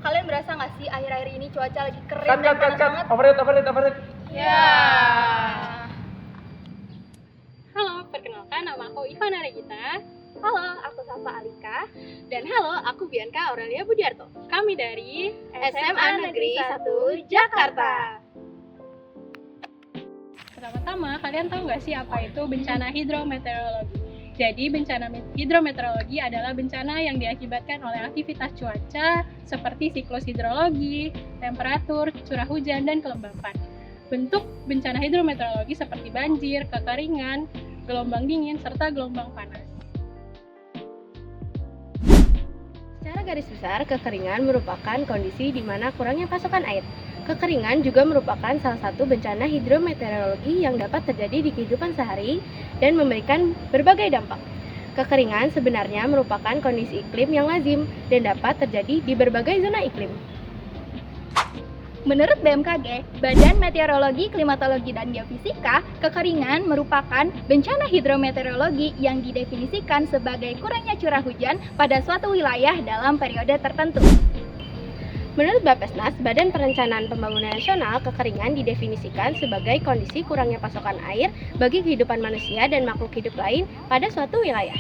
kalian berasa nggak sih akhir-akhir ini cuaca lagi kering Cut, dan cut, cut, panas cut. banget? Overhead. Ya. Halo, perkenalkan nama aku Ivana Regita. Halo, aku Safa Alika. Dan halo, aku Bianca Aurelia Budiarto. Kami dari SMA Negeri 1 Jakarta. Pertama-tama, kalian tahu nggak sih apa itu bencana hidrometeorologi? Jadi, bencana hidrometeorologi adalah bencana yang diakibatkan oleh aktivitas cuaca seperti siklus hidrologi, temperatur, curah hujan, dan kelembapan. Bentuk bencana hidrometeorologi seperti banjir, kekeringan, gelombang dingin, serta gelombang panas. Secara garis besar, kekeringan merupakan kondisi di mana kurangnya pasokan air. Kekeringan juga merupakan salah satu bencana hidrometeorologi yang dapat terjadi di kehidupan sehari dan memberikan berbagai dampak. Kekeringan sebenarnya merupakan kondisi iklim yang lazim dan dapat terjadi di berbagai zona iklim. Menurut BMKG, Badan Meteorologi, Klimatologi, dan Geofisika, kekeringan merupakan bencana hidrometeorologi yang didefinisikan sebagai kurangnya curah hujan pada suatu wilayah dalam periode tertentu. Menurut Bappenas, Badan Perencanaan Pembangunan Nasional, kekeringan didefinisikan sebagai kondisi kurangnya pasokan air bagi kehidupan manusia dan makhluk hidup lain pada suatu wilayah.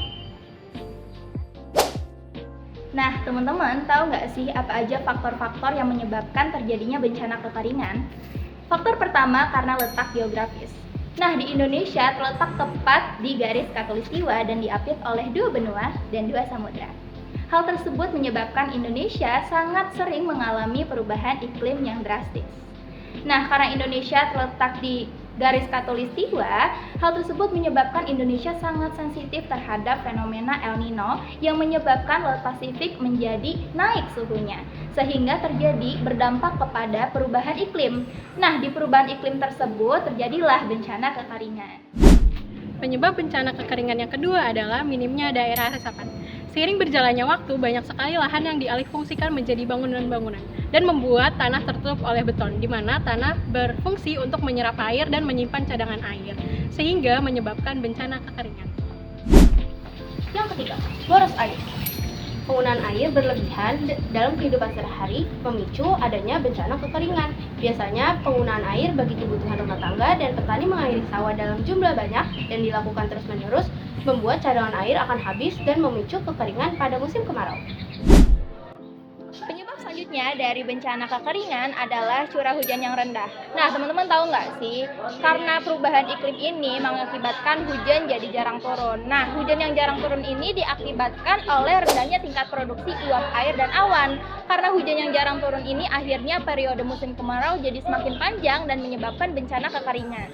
Nah, teman-teman, tahu nggak sih apa aja faktor-faktor yang menyebabkan terjadinya bencana kekeringan? Faktor pertama karena letak geografis. Nah, di Indonesia terletak tepat di garis khatulistiwa dan diapit oleh dua benua dan dua samudra. Hal tersebut menyebabkan Indonesia sangat sering mengalami perubahan iklim yang drastis. Nah, karena Indonesia terletak di garis khatulistiwa, hal tersebut menyebabkan Indonesia sangat sensitif terhadap fenomena El Nino yang menyebabkan Laut Pasifik menjadi naik suhunya, sehingga terjadi berdampak kepada perubahan iklim. Nah, di perubahan iklim tersebut terjadilah bencana kekeringan. Penyebab bencana kekeringan yang kedua adalah minimnya daerah resapan. Seiring berjalannya waktu, banyak sekali lahan yang dialihfungsikan menjadi bangunan-bangunan dan membuat tanah tertutup oleh beton, di mana tanah berfungsi untuk menyerap air dan menyimpan cadangan air, sehingga menyebabkan bencana kekeringan. Yang ketiga, boros air. Penggunaan air berlebihan dalam kehidupan sehari-hari memicu adanya bencana kekeringan. Biasanya penggunaan air bagi kebutuhan rumah tangga dan petani mengairi sawah dalam jumlah banyak dan dilakukan terus-menerus membuat cadangan air akan habis dan memicu kekeringan pada musim kemarau. Penyebab selanjutnya dari bencana kekeringan adalah curah hujan yang rendah. Nah, teman-teman tahu nggak sih, karena perubahan iklim ini mengakibatkan hujan jadi jarang turun. Nah, hujan yang jarang turun ini diakibatkan oleh rendahnya tingkat produksi uap air dan awan. Karena hujan yang jarang turun ini, akhirnya periode musim kemarau jadi semakin panjang dan menyebabkan bencana kekeringan.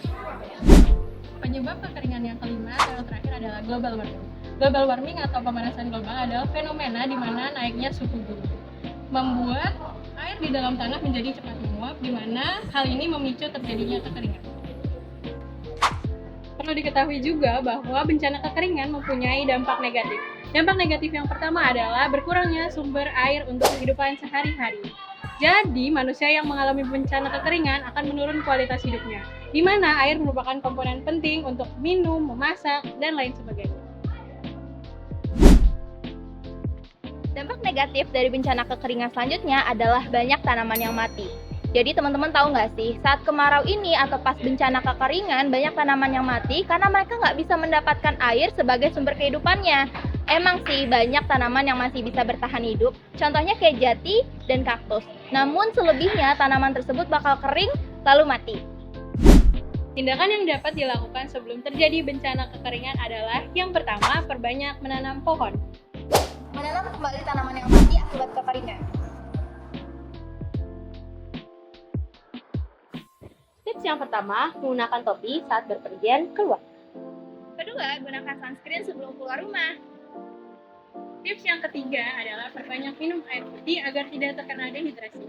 Penyebab kekeringan yang kelima atau terakhir adalah global warming. Global warming atau pemanasan global adalah fenomena di mana naiknya suhu bumi membuat air di dalam tanah menjadi cepat menguap, di mana hal ini memicu terjadinya kekeringan. Perlu diketahui juga bahwa bencana kekeringan mempunyai dampak negatif. Dampak negatif yang pertama adalah berkurangnya sumber air untuk kehidupan sehari-hari. Jadi, manusia yang mengalami bencana kekeringan akan menurun kualitas hidupnya, di mana air merupakan komponen penting untuk minum, memasak, dan lain sebagainya. Dampak negatif dari bencana kekeringan selanjutnya adalah banyak tanaman yang mati. Jadi teman-teman tahu nggak sih, saat kemarau ini atau pas bencana kekeringan, banyak tanaman yang mati karena mereka nggak bisa mendapatkan air sebagai sumber kehidupannya. Emang sih banyak tanaman yang masih bisa bertahan hidup, contohnya kayak jati dan kaktus. Namun selebihnya tanaman tersebut bakal kering lalu mati. Tindakan yang dapat dilakukan sebelum terjadi bencana kekeringan adalah yang pertama, perbanyak menanam pohon. Menanam kembali tanaman yang mati akibat kekeringan. Tips yang pertama, menggunakan topi saat berpergian keluar. Kedua, gunakan sunscreen sebelum keluar rumah. Tips yang ketiga adalah perbanyak minum air putih agar tidak terkena dehidrasi.